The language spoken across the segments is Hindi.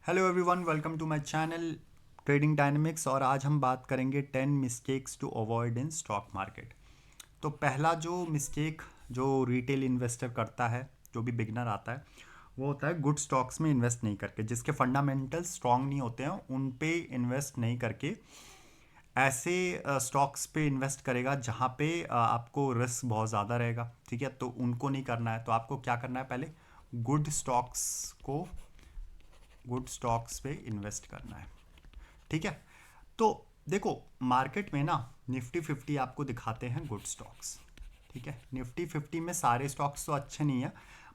Hello everyone, welcome to my channel trading dynamics. और आज हम बात करेंगे 10 mistakes to avoid in stock market. तो पहला जो मिस्टेक जो रिटेल इन्वेस्टर करता है, जो भी बिगनर आता है, वो होता है गुड स्टॉक्स में इन्वेस्ट नहीं करके, जिसके फंडामेंटल्स स्ट्रांग नहीं होते हैं उन पे इन्वेस्ट नहीं करके ऐसे स्टॉक्स पे इन्वेस्ट करेगा जहाँ पे आपको रिस्क बहुत ज़्यादा रहेगा। ठीक है, तो उनको नहीं करना है। तो आपको क्या करना है, पहले गुड स्टॉक्स को गुड स्टॉक्स पे इन्वेस्ट करना है। ठीक है, तो देखो मार्केट में ना निफ्टी 50 आपको दिखाते हैं गुड स्टॉक्स। ठीक है, निफ्टी 50 में सारे स्टॉक्स तो अच्छे नहीं है,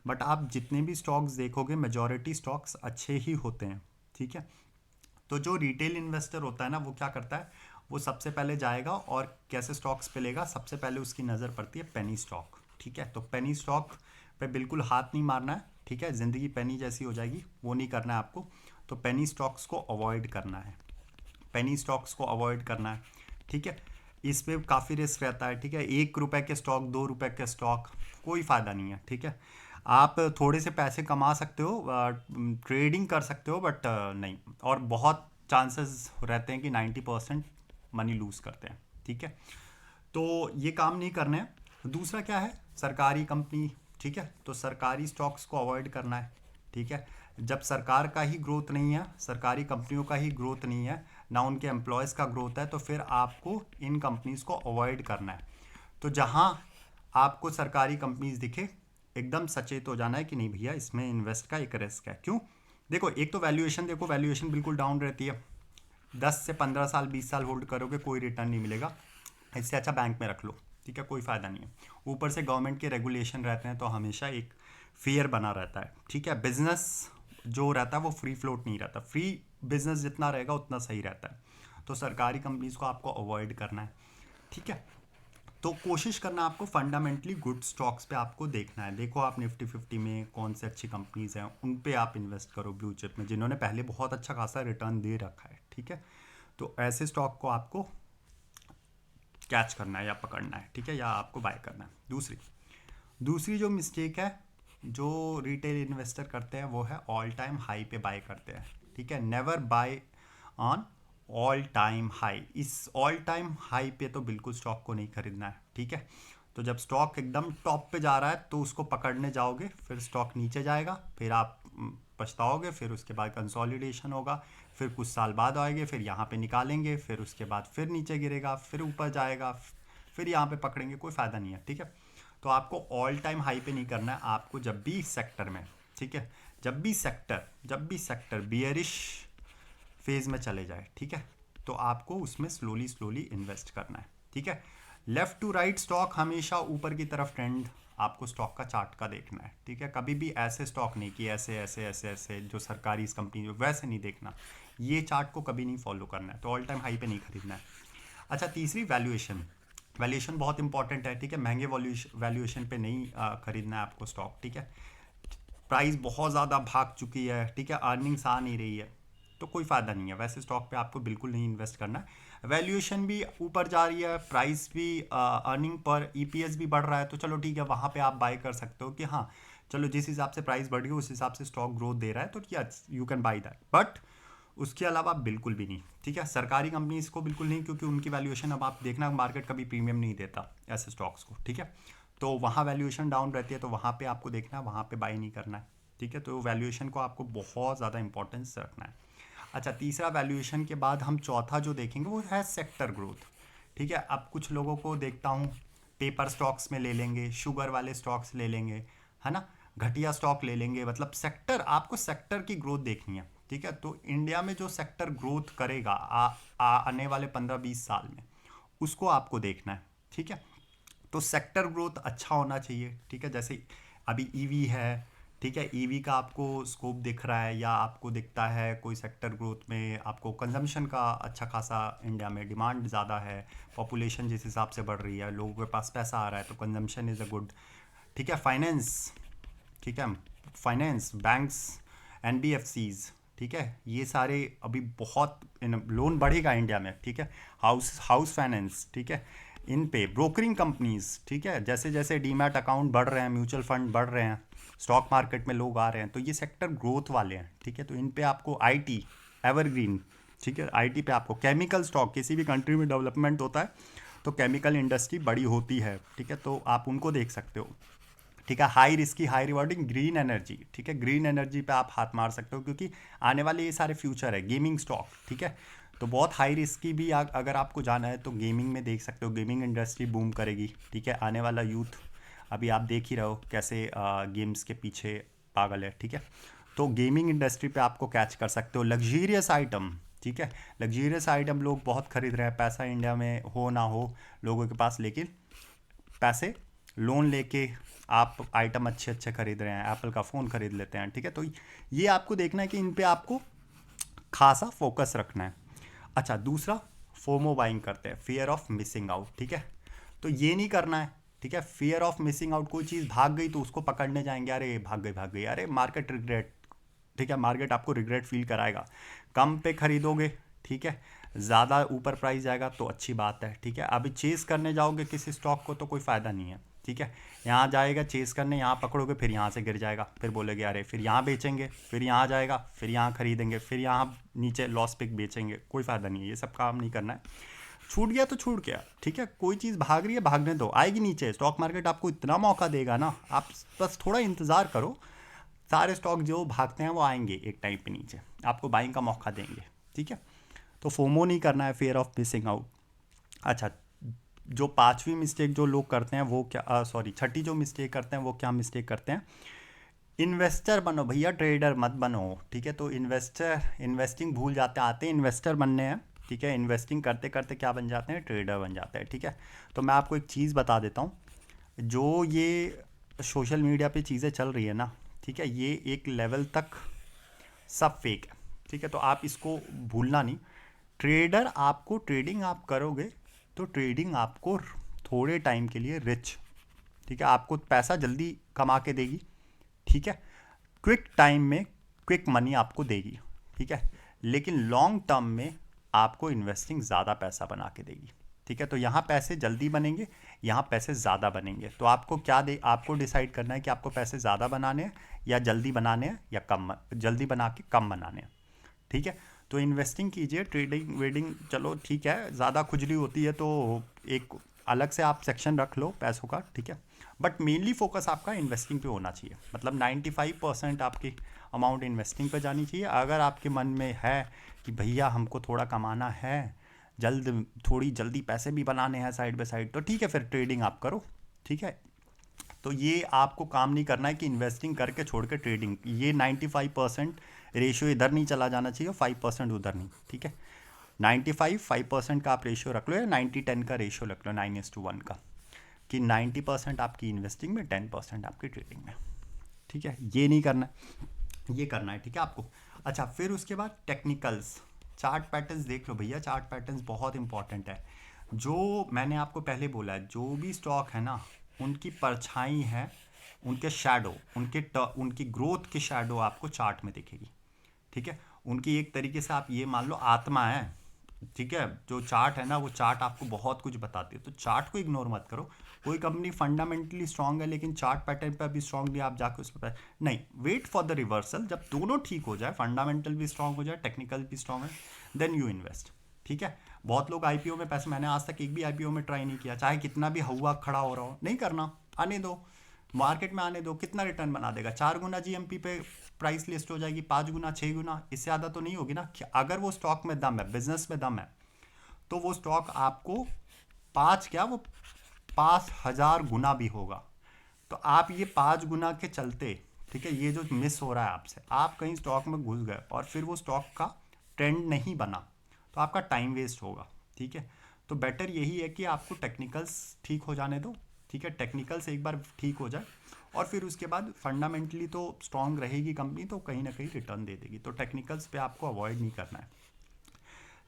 बट आप जितने भी स्टॉक्स देखोगे मेजॉरिटी स्टॉक्स अच्छे ही होते हैं। ठीक है, तो जो रिटेल इन्वेस्टर होता है ना, वो क्या करता है, वो सबसे पहले जाएगा और कैसे स्टॉक्स पे लेगा। सबसे पहले उसकी नज़र पड़ती है पेनी स्टॉक। ठीक है, तो पेनी स्टॉक पे बिल्कुल हाथ नहीं मारना है। ठीक है, ज़िंदगी पेनी जैसी हो जाएगी, वो नहीं करना है आपको। तो पेनी स्टॉक्स को अवॉइड करना है, पेनी स्टॉक्स को अवॉइड करना है। ठीक है, इस पे काफ़ी रिस्क रहता है। ठीक है, 1 रुपए के स्टॉक, 2 रुपए के स्टॉक, कोई फ़ायदा नहीं है। ठीक है, आप थोड़े से पैसे कमा सकते हो, ट्रेडिंग कर सकते हो, बट नहीं। और बहुत चांसेस रहते हैं कि 90% मनी लूज़ करते हैं। ठीक है, तो ये काम नहीं करने हैं। दूसरा क्या है, सरकारी कंपनी। ठीक है, तो सरकारी स्टॉक्स को अवॉइड करना है। ठीक है, जब सरकार का ही ग्रोथ नहीं है, सरकारी कंपनियों का ही ग्रोथ नहीं है, ना उनके एम्प्लॉयज़ का ग्रोथ है, तो फिर आपको इन कंपनीज़ को अवॉइड करना है। तो जहाँ आपको सरकारी कंपनीज दिखे, एकदम सचेत हो जाना है कि नहीं भैया, इसमें इन्वेस्ट का एक रिस्क है। क्यों? देखो, एक तो वैल्यूएशन देखो, वैल्यूएशन बिल्कुल डाउन रहती है। 10 से 15 साल 20 साल होल्ड करोगे, कोई रिटर्न नहीं मिलेगा। इससे अच्छा बैंक में रख लो। ठीक है, कोई फ़ायदा नहीं है। ऊपर से गवर्नमेंट के रेगुलेशन रहते हैं, तो हमेशा एक फेयर बना रहता है। ठीक है, बिजनेस जो रहता है वो फ्री फ्लोट नहीं रहता। फ्री बिजनेस जितना रहेगा उतना सही रहता है। तो सरकारी कंपनीज को आपको अवॉइड करना है। ठीक है, तो कोशिश करना आपको फंडामेंटली गुड स्टॉक्स पे आपको देखना है। देखो आप निफ्टी 50 में कौन से अच्छी कंपनीज हैं, उन पे आप इन्वेस्ट करो, ब्लू चिप में, जिन्होंने पहले बहुत अच्छा खासा रिटर्न दे रखा है। ठीक है, तो ऐसे स्टॉक को आपको कैच करना है या पकड़ना है। ठीक है, या आपको बाय करना है। दूसरी दूसरी जो मिस्टेक है जो रिटेल इन्वेस्टर करते हैं, वो है ऑल टाइम हाई पे बाय करते हैं। ठीक है, never buy on all time high. इस ऑल टाइम हाई पे तो बिल्कुल स्टॉक को नहीं खरीदना है। ठीक है, तो जब स्टॉक एकदम टॉप पे जा रहा है तो उसको पकड़ने जाओगे, फिर स्टॉक नीचे जाएगा, फिर आप पछताओगे, फिर उसके बाद कंसोलिडेशन होगा, फिर कुछ साल बाद आएंगे, फिर यहाँ पे निकालेंगे, फिर उसके बाद फिर नीचे गिरेगा, फिर ऊपर जाएगा, फिर यहाँ पे पकड़ेंगे, कोई फ़ायदा नहीं है। ठीक है, तो आपको ऑल टाइम हाई पे नहीं करना है। आपको जब भी सेक्टर में, ठीक है, जब भी सेक्टर बियरिश फेज में चले जाए, ठीक है, तो आपको उसमें स्लोली स्लोली इन्वेस्ट करना है। ठीक है, लेफ्ट टू राइट स्टॉक हमेशा ऊपर की तरफ ट्रेंड आपको स्टॉक का चार्ट का देखना है। ठीक है, कभी भी ऐसे स्टॉक नहीं कि ऐसे ऐसे ऐसे ऐसे जो सरकारी इस कंपनी जो वैसे नहीं देखना। ये चार्ट को कभी नहीं फॉलो करना है। तो ऑल टाइम हाई पे नहीं खरीदना है। अच्छा, तीसरी वैल्यूएशन। वैल्यूएशन बहुत इंपॉर्टेंट है। ठीक है, महंगे वैल्यूएशन पे नहीं खरीदना है आपको स्टॉक। ठीक है, प्राइस बहुत ज़्यादा भाग चुकी है, ठीक है, अर्निंग्स आ नहीं रही है, तो कोई फ़ायदा नहीं है। वैसे स्टॉक पे आपको बिल्कुल नहीं इन्वेस्ट करना है। वैल्यूएशन भी ऊपर जा रही है, प्राइस भी, अर्निंग पर ईपीएस भी बढ़ रहा है, तो चलो ठीक है, वहाँ पे आप बाय कर सकते हो कि हाँ चलो, जिस हिसाब से प्राइस बढ़ गई उस हिसाब से स्टॉक ग्रोथ दे रहा है, तो yes you can buy that. But उसके अलावा बिल्कुल भी नहीं। ठीक है, सरकारी कंपनीज को बिल्कुल नहीं, क्योंकि उनकी वैल्यूएशन, अब आप देखना, मार्केट कभी प्रीमियम नहीं देता ऐसे स्टॉक्स को। ठीक है, तो वहाँ वैल्यूएशन डाउन रहती है, तो वहाँ पे आपको देखना है, वहाँ पे बाई नहीं करना है। ठीक है, तो वैल्यूएशन को आपको बहुत ज़्यादा इंपॉर्टेंस रखना है। अच्छा, तीसरा वैल्यूएशन के बाद हम चौथा जो देखेंगे वो है सेक्टर ग्रोथ। ठीक है, अब कुछ लोगों को देखता हूँ पेपर स्टॉक्स में ले लेंगे, शुगर वाले स्टॉक्स ले लेंगे, है ना, घटिया स्टॉक ले लेंगे। मतलब सेक्टर, आपको सेक्टर की ग्रोथ देखनी है। ठीक है, तो इंडिया में जो सेक्टर ग्रोथ करेगा आने वाले 15-20 साल में, उसको आपको देखना है। ठीक है, तो सेक्टर ग्रोथ अच्छा होना चाहिए। ठीक है, जैसे अभी ईवी है, ठीक है, ईवी का आपको स्कोप दिख रहा है, या आपको दिखता है कोई सेक्टर ग्रोथ में आपको कंजम्पशन का अच्छा खासा, इंडिया में डिमांड ज़्यादा है, पॉपुलेशन जिस हिसाब से बढ़ रही है, लोगों के पास पैसा आ रहा है, तो कंजम्पशन इज़ अ गुड। ठीक है, फाइनेंस, ठीक है, फाइनेंस, बैंक्स, एनबीएफसीज, ठीक है, ये सारे अभी बहुत लोन बढ़ेगा इंडिया में। ठीक है, हाउस हाउस फाइनेंस, ठीक है, इन पे ब्रोकरिंग कंपनीज, ठीक है, जैसे जैसे डीमैट अकाउंट बढ़ रहे हैं, म्यूचुअल फंड बढ़ रहे हैं, स्टॉक मार्केट में लोग आ रहे हैं, तो ये सेक्टर ग्रोथ वाले हैं, ठीक है। तो इन पे आपको आईटी, एवरग्रीन, ठीक है, आईटी पे आपको केमिकल स्टॉक, किसी भी कंट्री में डेवलपमेंट होता है तो केमिकल इंडस्ट्री बड़ी होती है, ठीक है, तो आप उनको देख सकते हो, ठीक है। High risky high rewarding green energy, ठीक है, ग्रीन एनर्जी पे आप हाथ मार सकते हो क्योंकि आने वाले ये सारे फ्यूचर है। गेमिंग स्टॉक, ठीक है, तो बहुत हाई रिस्की भी अगर आपको जाना है तो गेमिंग में देख सकते हो, गेमिंग इंडस्ट्री बूम करेगी, ठीक है। आने वाला यूथ अभी आप देख ही रहे हो कैसे गेम्स के पीछे पागल है, ठीक है। तो गेमिंग इंडस्ट्री पे आपको कैच कर सकते हो। लग्जीरियस आइटम, ठीक है, लग्जीरियस आइटम लोग बहुत खरीद रहे हैं, पैसा इंडिया में हो ना हो लोगों के पास, लेकिन पैसे लोन लेके आप आइटम अच्छे अच्छे खरीद रहे हैं, एप्पल का फ़ोन खरीद लेते हैं, ठीक है। तो ये आपको देखना है कि इन पे आपको खासा फोकस रखना है। अच्छा, दूसरा फोमो बाइंग करते हैं, फियर ऑफ मिसिंग आउट, ठीक है। तो ये नहीं करना है, ठीक है। फियर ऑफ मिसिंग आउट, कोई चीज़ भाग गई तो उसको पकड़ने जाएंगे, अरे भाग गई, अरे मार्केट रिग्रेट, ठीक है, मार्केट आपको रिग्रेट फील कराएगा। कम पे खरीदोगे, ठीक है, ज़्यादा ऊपर प्राइस जाएगा तो अच्छी बात है, ठीक है। अभी चेस करने जाओगे किसी स्टॉक को तो कोई फ़ायदा नहीं है, ठीक है। यहाँ जाएगा चेस करने, यहाँ पकड़ोगे, फिर यहाँ से गिर जाएगा, फिर बोलेगे अरे, फिर यहाँ बेचेंगे, फिर यहाँ जाएगा, फिर यहाँ खरीदेंगे, फिर यहाँ नीचे लॉस पिक बेचेंगे, कोई फ़ायदा नहीं है, ये सब काम नहीं करना है। छूट गया तो छूट गया, ठीक है, कोई चीज़ भाग रही है भागने दो, आएगी नीचे। स्टॉक मार्केट आपको इतना मौका देगा ना, आप बस थोड़ा इंतज़ार करो, सारे स्टॉक जो भागते हैं वो आएंगे एक टाइम पे नीचे, आपको बाइंग का मौका देंगे, ठीक है। तो फोमो नहीं करना है, फियर ऑफ मिसिंग आउट। अच्छा, जो पांचवी मिस्टेक जो लोग करते हैं वो क्या, सॉरी, छठी जो मिस्टेक करते हैं वो क्या मिस्टेक करते हैं, इन्वेस्टर बनो भैया, ट्रेडर मत बनो, ठीक है। तो इन्वेस्टिंग भूल जाते हैं, आते हैं इन्वेस्टर बनने हैं, ठीक है, इन्वेस्टिंग करते करते क्या बन जाते हैं, ट्रेडर बन जाते हैं, ठीक है। तो मैं आपको एक चीज़ बता देता हूँ, जो ये सोशल मीडिया पे चीज़ें चल रही है ना, ठीक है, ये एक लेवल तक सब फेक है, ठीक है। तो आप इसको भूलना नहीं। ट्रेडर आपको, ट्रेडिंग आप करोगे तो ट्रेडिंग आपको थोड़े टाइम के लिए रिच, ठीक है, आपको पैसा जल्दी कमा के देगी, ठीक है, क्विक टाइम में क्विक मनी आपको देगी, ठीक है, लेकिन लॉन्ग टर्म में आपको इन्वेस्टिंग ज़्यादा पैसा बना के देगी, ठीक है। तो यहाँ पैसे जल्दी बनेंगे, यहाँ पैसे ज़्यादा बनेंगे, तो आपको क्या दे, आपको डिसाइड करना है कि आपको पैसे ज़्यादा बनाने हैं या जल्दी बनाने हैं या कम, जल्दी बना के कम बनाने हैं, ठीक है। तो इन्वेस्टिंग कीजिए, ट्रेडिंग वेडिंग चलो ठीक है, ज़्यादा खुजली होती है तो एक अलग से आप सेक्शन रख लो पैसों का, ठीक है, बट मेनली फोकस आपका इन्वेस्टिंग पे होना चाहिए, मतलब 95% आपकी अमाउंट इन्वेस्टिंग पे जानी चाहिए। अगर आपके मन में है कि भैया हमको थोड़ा कमाना है, थोड़ी जल्दी पैसे भी बनाने हैं साइड बाय साइड, तो ठीक है, फिर ट्रेडिंग आप करो, ठीक है। तो ये आपको काम नहीं करना है कि इन्वेस्टिंग करके छोड़ के ट्रेडिंग, ये 95% रेशियो इधर नहीं चला जाना चाहिए, 5% उधर नहीं, ठीक है। 5% का आप रेशियो रख लो, या 90-10 का रेशियो रख लो, 9:1 का, कि 90% आपकी इन्वेस्टिंग में, 10% आपकी ट्रेडिंग में, ठीक है। ये नहीं करना है, ये करना है, ठीक है आपको। अच्छा, फिर उसके बाद टेक्निकल्स, चार्ट पैटर्न्स देख लो भैया, चार्ट पैटर्न्स बहुत इंपॉर्टेंट है। जो मैंने आपको पहले बोला है, जो भी स्टॉक है ना, उनकी परछाई है, उनके शैडो, उनकी ग्रोथ की शैडो आपको चार्ट में दिखेगी, ठीक है। उनकी एक तरीके से आप ये मान लो आत्मा है, ठीक है। जो चार्ट है ना, वो चार्ट आपको बहुत कुछ बताती है, तो चार्ट को इग्नोर मत करो। कोई कंपनी फंडामेंटली स्ट्रांग है लेकिन चार्ट पैटर्न पर भी स्ट्रांग नहीं, आप जाके उस पर नहीं, वेट फॉर द रिवर्सल, जब दोनों ठीक हो जाए, फंडामेंटल भी स्ट्रांग हो जाए, टेक्निकल भी स्ट्रांग है, देन यू इन्वेस्ट, ठीक है। बहुत लोग आईपीओ में पैसे, मैंने आज तक एक भी आईपीओ में ट्राई नहीं किया, चाहे कितना भी हवा खड़ा हो रहा हो, नहीं करना, आने दो, मार्केट में आने दो, कितना रिटर्न बना देगा, 4 गुना जीएमपी पे प्राइस लिस्ट हो जाएगी, 5 गुना, 6 गुना, इससे ज़्यादा तो नहीं होगी ना। अगर वो स्टॉक में दम है, बिजनेस में दम है, तो वो स्टॉक आपको 5,000 गुना भी होगा। तो आप ये 5 गुना के चलते, ठीक है, ये जो मिस हो रहा है आपसे, आप कहीं स्टॉक में घुस गए और फिर वो स्टॉक का ट्रेंड नहीं बना, तो आपका टाइम वेस्ट होगा, ठीक है। तो बेटर यही है कि आपको टेक्निकल्स ठीक हो जाने दो, ठीक है, टेक्निकल्स एक बार ठीक हो जाए और फिर उसके बाद फंडामेंटली तो स्ट्रांग रहेगी कंपनी, तो कहीं ना कहीं रिटर्न दे देगी, तो टेक्निकल्स पे आपको अवॉइड नहीं करना है।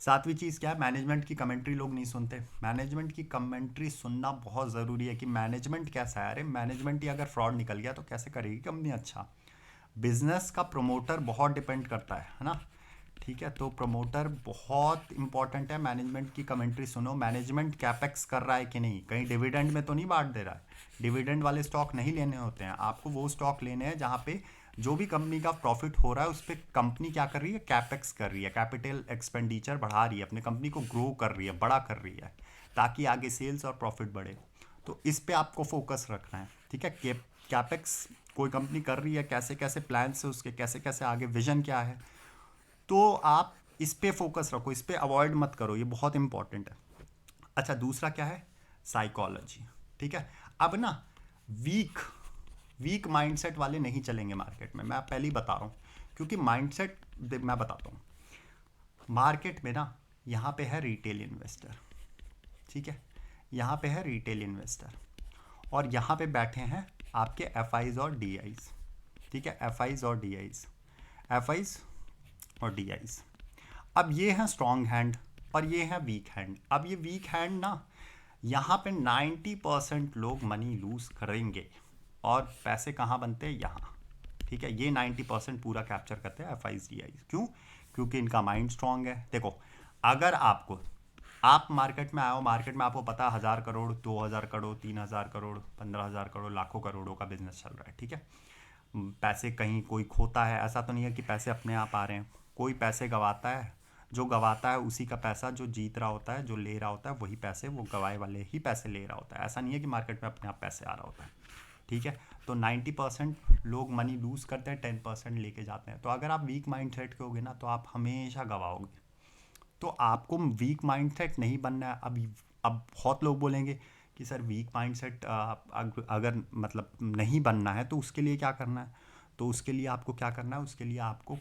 सातवीं चीज़ क्या है, मैनेजमेंट की कमेंट्री लोग नहीं सुनते। मैनेजमेंट की कमेंट्री सुनना बहुत ज़रूरी है कि मैनेजमेंट कैसा है, अरे मैनेजमेंट ही अगर फ्रॉड निकल गया तो कैसे करेगी कंपनी अच्छा। बिजनेस का प्रोमोटर बहुत डिपेंड करता है ना, ठीक है, तो प्रमोटर बहुत इंपॉर्टेंट है। मैनेजमेंट की कमेंट्री सुनो, मैनेजमेंट कैपेक्स कर रहा है कि नहीं, कहीं डिविडेंड में तो नहीं बांट दे रहा है। डिविडेंड वाले स्टॉक नहीं लेने होते हैं आपको, वो स्टॉक लेने हैं जहाँ पे जो भी कंपनी का प्रॉफिट हो रहा है उस पर कंपनी क्या कर रही है, कैपेक्स कर रही है, कैपिटल एक्सपेंडिचर बढ़ा रही है, अपने कंपनी को ग्रो कर रही है, बड़ा कर रही है, ताकि आगे सेल्स और प्रॉफिट बढ़े। तो इस पे आपको फोकस रखना है, ठीक है। कैपेक्स कोई कंपनी कर रही है, कैसे कैसे प्लान है उसके, कैसे कैसे आगे विजन क्या है, तो आप इस पे फोकस रखो, इस पे अवॉइड मत करो, ये बहुत इंपॉर्टेंट है। अच्छा, दूसरा क्या है, साइकोलॉजी, ठीक है। अब ना वीक वीक माइंडसेट वाले नहीं चलेंगे मार्केट में, मैं पहले ही बता रहा हूँ, क्योंकि माइंडसेट मैं बताता हूँ। मार्केट में ना यहाँ पे है रिटेल इन्वेस्टर, ठीक है, यहाँ पे है रिटेल इन्वेस्टर, और यहाँ पे बैठे हैं आपके एफ आईज और डी आईज, ठीक है, एफ आईज और डी आईज, एफ आईज और डी आईज। अब ये हैं स्ट्रॉन्ग हैंड और ये हैं वीक हैंड। अब ये वीक हैंड ना, यहाँ पे 90% लोग मनी लूज करेंगे, और पैसे कहाँ बनते हैं, यहाँ, ठीक है। ये 90% पूरा कैप्चर करते हैं एफ आई डी आई। क्यों? क्योंकि इनका माइंड स्ट्रांग है। देखो, अगर आप मार्केट में आए हो, मार्केट में आपको पता है 1,000 करोड़, 2,000 करोड़, 3,000 करोड़, 15,000 करोड़, लाखों करोड़ों का बिजनेस चल रहा है, ठीक है। पैसे कहीं कोई खोता है, ऐसा तो नहीं है कि पैसे अपने आप आ रहे हैं, कोई पैसे गंवाता है। जो गंवाता है उसी का पैसा जो जीत रहा होता है, जो ले रहा होता है वही पैसे, वो गंवाए वाले ही पैसे ले रहा होता है। ऐसा नहीं है कि मार्केट में अपने आप पैसे आ रहा होता है, ठीक है। तो 90% लोग मनी लूज़ करते हैं, 10% लेके जाते हैं। तो अगर आप वीक माइंड सेट के होगे ना, तो आप हमेशा गंवाओगे। तो आपको वीक माइंड सेट नहीं बनना है। अब बहुत लोग बोलेंगे कि सर वीक माइंड सेट अगर मतलब नहीं बनना है तो उसके लिए क्या करना है। तो उसके लिए आपको क्या करना है, उसके लिए आपको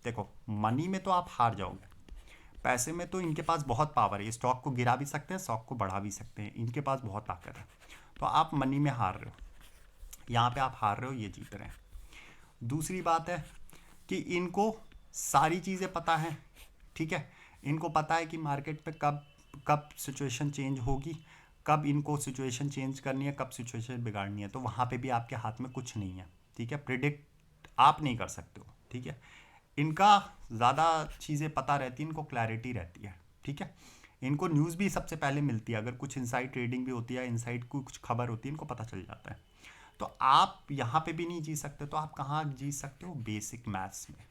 देखो, मनी में तो आप हार जाओगे, पैसे में तो इनके पास बहुत पावर है, ये स्टॉक को गिरा भी सकते हैं, स्टॉक को बढ़ा भी सकते हैं, इनके पास बहुत ताकत है। तो आप मनी में हार रहे हो, यहाँ पे आप हार रहे हो, ये जीत रहे हैं। दूसरी बात है कि इनको सारी चीज़ें पता हैं, ठीक है। इनको पता है कि मार्केट पे कब कब सिचुएशन चेंज होगी, कब इनको सिचुएशन चेंज करनी है, कब सिचुएशन बिगाड़नी है। तो वहाँ पे भी आपके हाथ में कुछ नहीं है, ठीक है। प्रिडिक्ट आप नहीं कर सकते हो, ठीक है। इनका ज़्यादा चीज़ें पता रहती है, इनको क्लैरिटी रहती है, ठीक है। इनको न्यूज़ भी सबसे पहले मिलती है, अगर कुछ इनसाइड ट्रेडिंग भी होती है, इनसाइड कुछ खबर होती है, इनको पता चल जाता है। तो आप यहाँ पे भी नहीं जीत सकते, तो आप कहाँ जीत सकते हो, बेसिक मैथ्स में।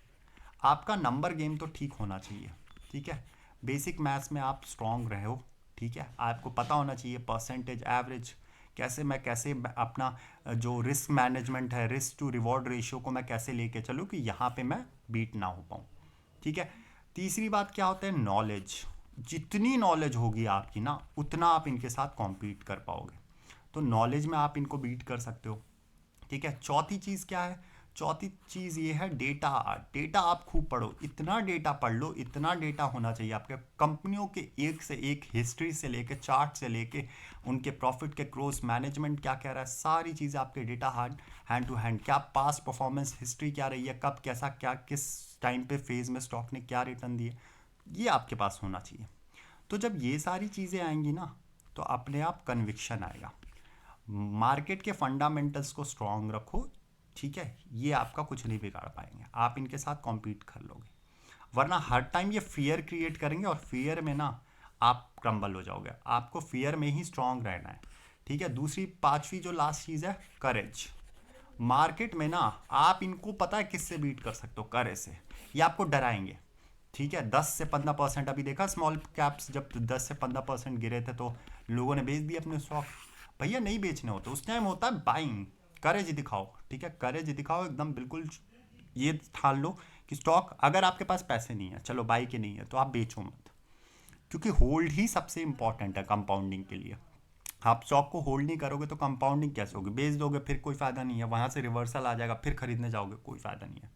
आपका नंबर गेम तो ठीक होना चाहिए, ठीक है। बेसिक मैथ्स में आप स्ट्रॉन्ग रहो, ठीक है। आपको पता होना चाहिए परसेंटेज, एवरेज, कैसे अपना जो रिस्क मैनेजमेंट है, रिस्क टू रिवॉर्ड रेशियो को मैं कैसे लेके चलूँ कि यहाँ पे मैं बीट ना हो पाऊँ, ठीक है। तीसरी बात क्या होता है, नॉलेज। जितनी नॉलेज होगी आपकी ना, उतना आप इनके साथ कॉम्पीट कर पाओगे। तो नॉलेज में आप इनको बीट कर सकते हो, ठीक है। चौथी चीज़ क्या है, चौथी चीज़ ये है डेटा। डेटा आप खूब पढ़ो, इतना डेटा पढ़ लो, इतना डेटा होना चाहिए आपके कंपनियों के, एक से एक हिस्ट्री से लेके, चार्ट से लेके, उनके प्रॉफिट के ग्रोथ, मैनेजमेंट क्या कह रहा है, सारी चीज़ें आपके डेटा हैंड टू हैंड। क्या पास्ट परफॉर्मेंस हिस्ट्री क्या रही है, कब कैसा क्या, किस टाइम पे फेज में स्टॉक ने क्या रिटर्न दिए, ये आपके पास होना चाहिए। तो जब ये सारी चीज़ें आएंगी ना, तो अपने आप कन्विक्शन आएगा। मार्केट के फंडामेंटल्स को स्ट्रॉन्ग रखो, ठीक है। ये आपका कुछ नहीं बिगाड़ पाएंगे, आप इनके साथ कॉम्पीट कर लोगे। वरना हर टाइम ये फियर क्रिएट करेंगे, और फियर में ना आप क्रम्बल हो जाओगे। आपको फियर में ही स्ट्रॉन्ग रहना है, ठीक है। दूसरी, पांचवी जो लास्ट चीज़ है, करेज। मार्केट में ना आप इनको पता है किससे बीट कर सकते हो, करेज से। ये आपको डराएंगे, ठीक है। 10 से 15%, अभी देखा स्मॉल कैप्स जब 10 से 15% गिरे थे तो लोगों ने बेच दिए अपने स्टॉक। भैया नहीं बेचने होते, उस टाइम होता है बाइंग। करेज दिखाओ, ठीक है, करेज दिखाओ एकदम, बिल्कुल। ये ठान लो कि स्टॉक, अगर आपके पास पैसे नहीं है, चलो बाई के नहीं है, तो आप बेचो मत, क्योंकि होल्ड ही सबसे इंपॉर्टेंट है कंपाउंडिंग के लिए। आप स्टॉक को होल्ड नहीं करोगे तो कंपाउंडिंग कैसे होगी, बेच दोगे फिर कोई फ़ायदा नहीं है, वहाँ से रिवर्सल आ जाएगा, फिर खरीदने जाओगे, कोई फ़ायदा नहीं है,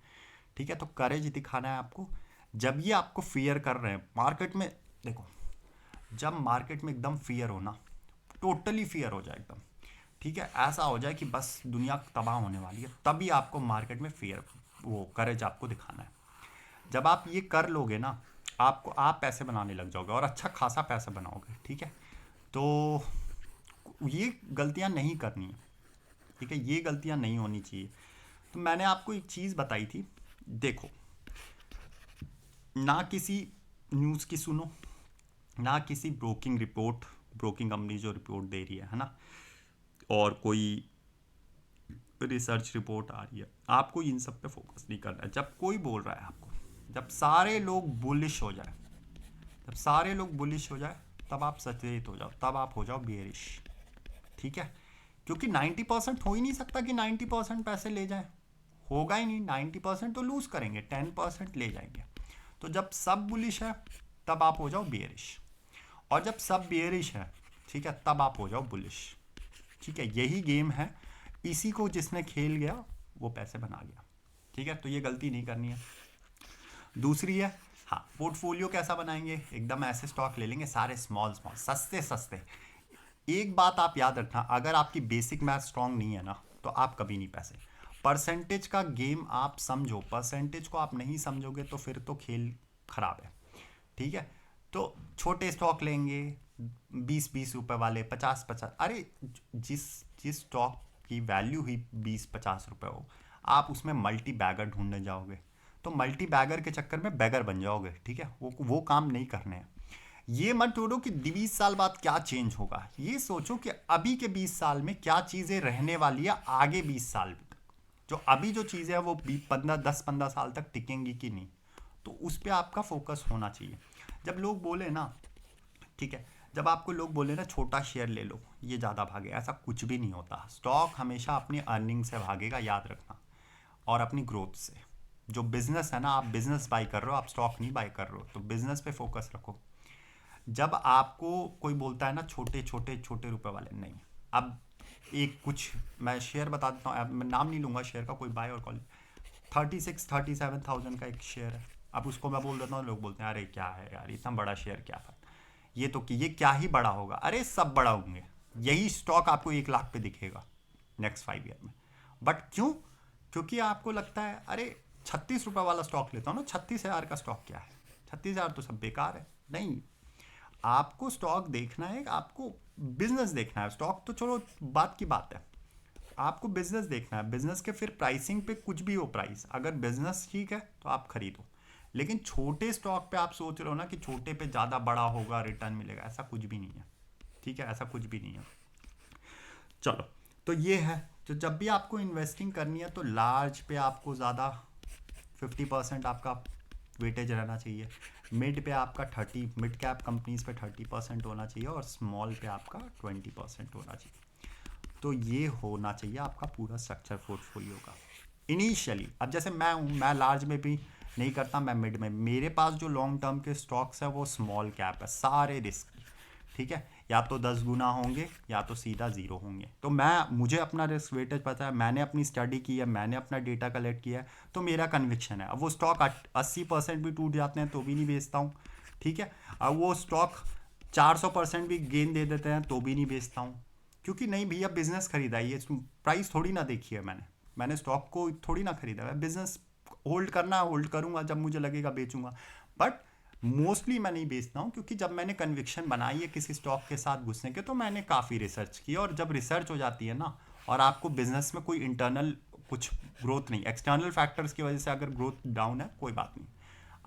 ठीक है। तो करेज दिखाना है आपको। जब ये आपको फियर कर रहे हैं मार्केट में, देखो, जब मार्केट में एकदम फियर हो ना, टोटली फियर हो जाए एकदम, ठीक है, ऐसा हो जाए कि बस दुनिया तबाह होने वाली है, तभी आपको मार्केट में फियर, वो करेज आपको दिखाना है। जब आप ये कर लोगे ना, आप पैसे बनाने लग जाओगे, और अच्छा खासा पैसा बनाओगे, ठीक है। तो ये गलतियां नहीं करनी है, ठीक है, ये गलतियां नहीं होनी चाहिए। तो मैंने आपको एक चीज़ बताई थी, देखो, ना किसी न्यूज़ की सुनो, ना किसी ब्रोकिंग कंपनी जो रिपोर्ट दे रही है ना, और कोई रिसर्च रिपोर्ट आ रही है, आपको इन सब पे फोकस नहीं करना है। जब कोई बोल रहा है आपको, जब सारे लोग बुलिश हो जाए, जब सारे लोग बुलिश हो जाए, तब आप सचेत हो जाओ, तब आप हो जाओ बियरिश। ठीक है, क्योंकि 90% हो ही नहीं सकता कि 90% पैसे ले जाएं, होगा ही नहीं। 90% तो लूज करेंगे, 10% ले जाएंगे। तो जब सब बुलिश है तब आप हो जाओ बियरिश, और जब सब बियरिश है, ठीक है, तब आप हो जाओ बुलिश। ठीक है, यही गेम है। इसी को जिसने खेल गया वो पैसे बना गया। ठीक है, तो ये गलती नहीं करनी है। दूसरी है, हाँ, पोर्टफोलियो कैसा बनाएंगे? एकदम ऐसे स्टॉक ले लेंगे सारे स्मॉल स्मॉल, सस्ते सस्ते। एक बात आप याद रखना, अगर आपकी बेसिक मैथ स्ट्रांग नहीं है ना, तो आप कभी नहीं पैसे। परसेंटेज का गेम आप समझो, परसेंटेज को आप नहीं समझोगे तो फिर तो खेल खराब है। ठीक है, तो छोटे स्टॉक लेंगे, 20-20 रुपए वाले, 50-50। अरे जिस जिस स्टॉक की वैल्यू ही 20-50 रुपए हो, आप उसमें मल्टी बैगर ढूंढने जाओगे तो मल्टी बैगर के चक्कर में बैगर बन जाओगे। ठीक है, वो काम नहीं करने हैं। ये मत ढूंढो कि 20 साल बाद क्या चेंज होगा, ये सोचो कि अभी के 20 साल में क्या चीज़ें रहने वाली है आगे 20 साल तक। जो अभी जो चीज़ें हैं वो 10-15 साल तक टिकेंगी कि नहीं, तो उस पर आपका फोकस होना चाहिए। जब लोग बोले ना, ठीक है, जब आपको लोग बोले ना छोटा शेयर ले लो ये ज़्यादा भागे, ऐसा कुछ भी नहीं होता। स्टॉक हमेशा अपनी अर्निंग से भागेगा, याद रखना, और अपनी ग्रोथ से। जो बिजनेस है ना, आप बिजनेस बाई कर रहे हो, आप स्टॉक नहीं बाई कर रहे हो, तो बिजनेस पे फोकस रखो। जब आपको कोई बोलता है ना छोटे छोटे छोटे रुपए वाले, नहीं। अब एक कुछ मैं शेयर बता देता हूँ, मैं नाम नहीं लूँगा शेयर का, कोई बाय और कॉल। 36-37 थाउजेंड का एक शेयर है। अब उसको मैं बोल देता हूँ, लोग बोलते हैं अरे क्या है यार, इतना बड़ा शेयर क्या था, ये तो कि ये क्या ही बड़ा होगा। अरे सब बड़ा होंगे, यही स्टॉक आपको 1 लाख पे दिखेगा नेक्स्ट 5 ईयर में। बट क्यों? क्योंकि आपको लगता है अरे 36 रुपये वाला स्टॉक लेता हूँ ना, 36 हज़ार का स्टॉक क्या है, 36 हज़ार तो सब बेकार है। नहीं, आपको स्टॉक देखना है, आपको बिजनेस देखना है। स्टॉक तो चलो बात की बात है, आपको बिजनेस देखना है। बिजनेस के फिर प्राइसिंग पे कुछ भी हो प्राइस, अगर बिजनेस ठीक है तो आप खरीदो। लेकिन छोटे स्टॉक पे आप सोच रहे हो ना कि छोटे पे ज़्यादा बड़ा होगा रिटर्न मिलेगा, ऐसा कुछ भी नहीं है। ठीक है, ऐसा कुछ भी नहीं है। चलो, तो ये है। तो जब भी आपको इन्वेस्टिंग करनी है तो लार्ज पे आपको ज़्यादा 50% आपका वेटेज रहना चाहिए। मिड पे आपका 30, मिड कैप कंपनीज पे 30% होना चाहिए, और स्मॉल पे आपका 20% होना चाहिए। तो ये होना चाहिए आपका पूरा स्ट्रक्चर पोर्टफोलियो का इनिशियली। अब जैसे मैं हूँ, मैं लार्ज में भी नहीं करता, मैं मिड में। मेरे पास जो लॉन्ग टर्म के स्टॉक्स है वो स्मॉल कैप है, सारे रिस्क। ठीक है, या तो 10 गुना होंगे या तो सीधा ज़ीरो होंगे। तो मुझे अपना रिस्क वेटेज पता है, मैंने अपनी स्टडी की है, मैंने अपना डेटा कलेक्ट किया है, तो मेरा कन्विक्शन है। अब वो स्टॉक 80% भी टूट जाते हैं तो भी नहीं बेचता हूँ। ठीक है, अब वो स्टॉक 400% भी गेन दे देते हैं तो भी नहीं बेचता हूँ। क्योंकि नहीं भैया, बिजनेस खरीदा है, ये प्राइस थोड़ी ना देखी है मैंने स्टॉक को थोड़ी ना खरीदा है। बिजनेस होल्ड करना है, होल्ड करूंगा, जब मुझे लगेगा बेचूंगा। बट मोस्टली मैं नहीं बेचता हूँ, क्योंकि जब मैंने कन्विक्शन बनाई है किसी स्टॉक के साथ घुसने के, तो मैंने काफ़ी रिसर्च की। और जब रिसर्च हो जाती है ना, और आपको बिजनेस में कोई इंटरनल कुछ ग्रोथ नहीं, एक्सटर्नल फैक्टर्स की वजह से अगर ग्रोथ डाउन है, कोई बात नहीं,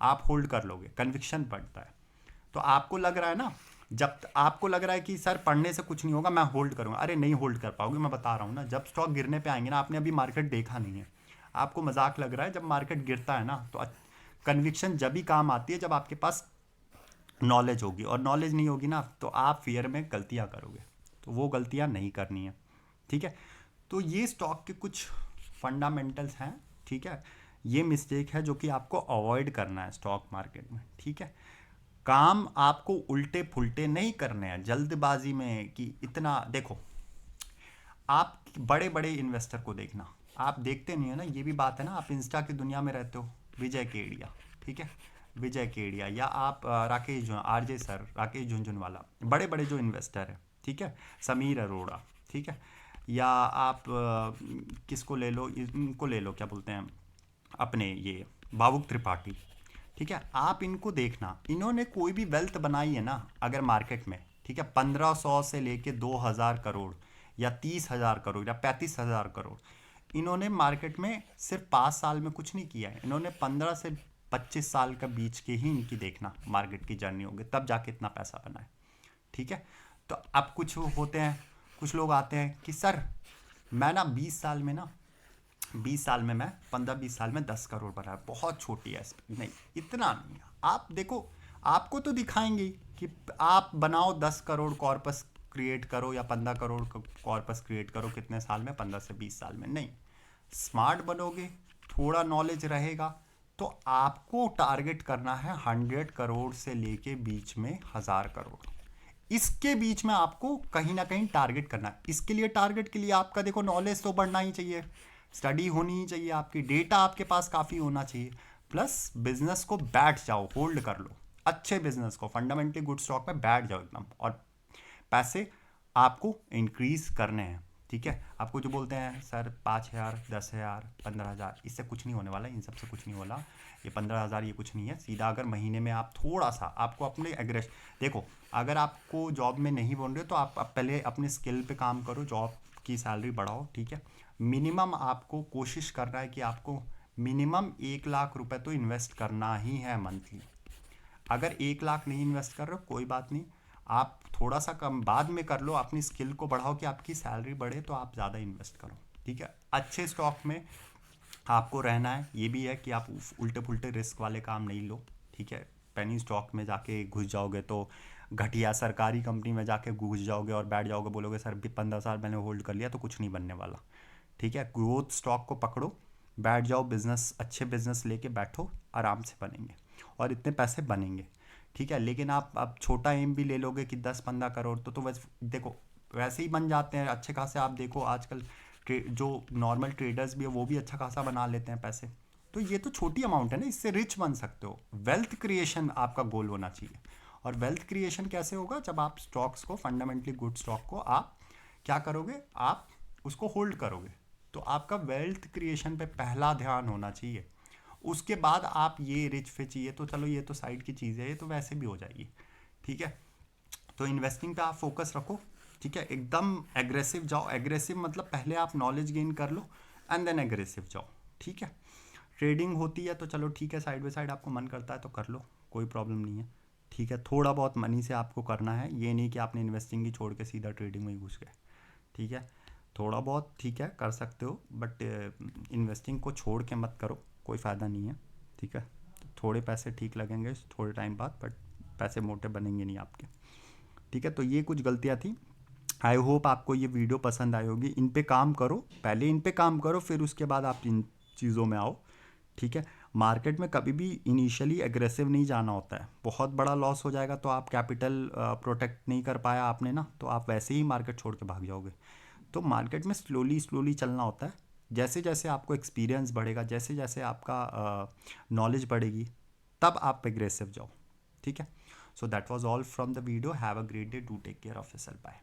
आप होल्ड कर लोगे, कन्विक्शन बढ़ता है। तो आपको लग रहा है ना, जब आपको लग रहा है कि सर पढ़ने से कुछ नहीं होगा, मैं होल्ड करूंगा, अरे नहीं होल्ड कर पाओगे। मैं बता रहा हूँ ना, जब स्टॉक गिरने पे आएंगे ना, आपने अभी मार्केट देखा नहीं है, आपको मजाक लग रहा है। जब मार्केट गिरता है ना, तो कन्विक्शन जब भी काम आती है जब आपके पास नॉलेज होगी, और नॉलेज नहीं होगी ना, तो आप फियर में गलतियाँ करोगे। तो वो गलतियाँ नहीं करनी है। ठीक है, तो ये स्टॉक के कुछ फंडामेंटल्स हैं। ठीक है, ये मिस्टेक है जो कि आपको अवॉइड करना है स्टॉक मार्केट में। ठीक है, काम आपको उल्टे फुल्टे नहीं करने हैं जल्दबाजी में, कि इतना देखो। आप बड़े बड़े इन्वेस्टर को देखना, आप देखते नहीं हो ना, ये भी बात है ना, आप इंस्टा की दुनिया में रहते हो। विजय केडिया, ठीक है, विजय केडिया, या आप राकेश आरजे सर, राकेश झुनझुनवाला, बड़े बड़े जो इन्वेस्टर हैं। ठीक है, समीर अरोड़ा, ठीक है, या आप किसको ले लो, इनको ले लो, क्या बोलते हैं अपने, ये भावुक त्रिपाठी। ठीक है, आप इनको देखना, इन्होंने कोई भी वेल्थ बनाई है ना अगर मार्केट में, ठीक है, 1500 से लेके 2000 करोड़, या 30,000 करोड़, या 35,000 करोड़, इन्होंने मार्केट में सिर्फ 5 साल में कुछ नहीं किया है। इन्होंने 15 से 25 साल का बीच के ही इनकी देखना मार्केट की जर्नी होगी, तब जाके इतना पैसा बना है। ठीक है, तो अब कुछ होते हैं, कुछ लोग आते हैं कि सर मैं ना 20 साल में ना 20 साल में मैं 15-20 साल में 10 करोड़ बनाया, बहुत छोटी है नहीं, इतना नहीं है। आप देखो, आपको तो दिखाएंगे ही कि आप बनाओ 10 करोड़ कॉर्पस क्रिएट करो या 15 करोड़ कॉर्पस क्रिएट करो, कितने साल में, 15 से 20 साल में। नहीं, स्मार्ट बनोगे, थोड़ा नॉलेज रहेगा, तो आपको टारगेट करना है 100 करोड़ से लेके बीच में 1000 करोड़, इसके बीच में आपको कहीं ना कहीं टारगेट करना है। इसके लिए टारगेट के लिए आपका देखो नॉलेज तो बढ़ना ही चाहिए, स्टडी होनी ही चाहिए, आपकी डेटा आपके पास काफ़ी होना चाहिए, प्लस बिजनेस को बैठ जाओ, होल्ड कर लो, अच्छे बिजनेस को फंडामेंटली गुड स्टॉक में बैठ जाओ एकदम, और पैसे आपको इंक्रीज करने हैं। ठीक है, आपको जो बोलते हैं सर 5,000, 10,000, 15,000, इससे कुछ नहीं होने वाला, इन सबसे कुछ नहीं होला, ये 15,000 ये कुछ नहीं है। सीधा अगर महीने में आप थोड़ा सा आपको अपने एग्रेस, देखो अगर आपको जॉब में नहीं बोल रहे हो तो आप पहले अपने स्किल पे काम करो, जॉब की सैलरी बढ़ाओ। ठीक है, मिनिमम आपको कोशिश करना है कि आपको मिनिमम 1 लाख रुपए तो इन्वेस्ट करना ही है मंथली। अगर 1 लाख नहीं इन्वेस्ट कर रहे हो कोई बात नहीं, आप थोड़ा सा कम बाद में कर लो, अपनी स्किल को बढ़ाओ कि आपकी सैलरी बढ़े तो आप ज़्यादा इन्वेस्ट करो। ठीक है, अच्छे स्टॉक में आपको रहना है, ये भी है कि आप उल्टे पुल्टे रिस्क वाले काम नहीं लो। ठीक है, पेनी स्टॉक में जाके घुस जाओगे तो, घटिया सरकारी कंपनी में जाके घुस जाओगे और बैठ जाओगे, बोलोगे सर 15 साल मैंने होल्ड कर लिया, तो कुछ नहीं बनने वाला। ठीक है, ग्रोथ स्टॉक को पकड़ो, बैठ जाओ, बिजनेस अच्छे बिजनेस लेके बैठो, आराम से बनेंगे और इतने पैसे बनेंगे। ठीक है, लेकिन आप अब छोटा एम भी ले लोगे कि 10-15 करोड़, तो वैसे देखो वैसे ही बन जाते हैं अच्छे खासे। आप देखो आजकल जो नॉर्मल ट्रेडर्स भी है वो भी अच्छा खासा बना लेते हैं पैसे। तो ये तो छोटी अमाउंट है ना, इससे रिच बन सकते हो। वेल्थ क्रिएशन आपका गोल होना चाहिए, और वेल्थ क्रिएशन कैसे होगा, जब आप स्टॉक्स को, फंडामेंटली गुड स्टॉक को आप क्या करोगे, आप उसको होल्ड करोगे, तो आपका वेल्थ क्रिएशन पे पहला ध्यान होना चाहिए। उसके बाद आप ये रिच फिच, ये तो चलो ये तो साइड की चीज़ है, ये तो वैसे भी हो जाएगी। ठीक है, तो इन्वेस्टिंग पे आप फोकस रखो। ठीक है, एकदम एग्रेसिव जाओ, एग्रेसिव मतलब पहले आप नॉलेज गेन कर लो एंड देन एग्रेसिव जाओ। ठीक है, ट्रेडिंग होती है तो चलो ठीक है, साइड बाय साइड आपको मन करता है तो कर लो, कोई प्रॉब्लम नहीं है। ठीक है, थोड़ा बहुत मनी से आपको करना है, ये नहीं कि आपने इन्वेस्टिंग ही छोड़ के सीधा ट्रेडिंग में ही घुस गए। ठीक है, थोड़ा बहुत ठीक है कर सकते हो, बट इन्वेस्टिंग को छोड़ के मत करो, कोई फ़ायदा नहीं है। ठीक है, थोड़े पैसे ठीक लगेंगे थोड़े टाइम बाद, बट पैसे मोटे बनेंगे नहीं आपके। ठीक है, तो ये कुछ गलतियाँ थी। आई होप आपको ये वीडियो पसंद आई होगी। इन पे काम करो, पहले इन पे काम करो, फिर उसके बाद आप इन चीज़ों में आओ। ठीक है, मार्केट में कभी भी इनिशियली एग्रेसिव नहीं जाना होता है, बहुत बड़ा लॉस हो जाएगा तो आप कैपिटल प्रोटेक्ट नहीं कर पाया आपने ना, तो आप वैसे ही मार्केट छोड़ के भाग जाओगे। तो मार्केट में स्लोली स्लोली चलना होता है, जैसे जैसे आपको एक्सपीरियंस बढ़ेगा, जैसे जैसे आपका नॉलेज बढ़ेगी, तब आप एग्रेसिव जाओ। ठीक है, so that was all from the video, have a great day, do take care of yourself, bye.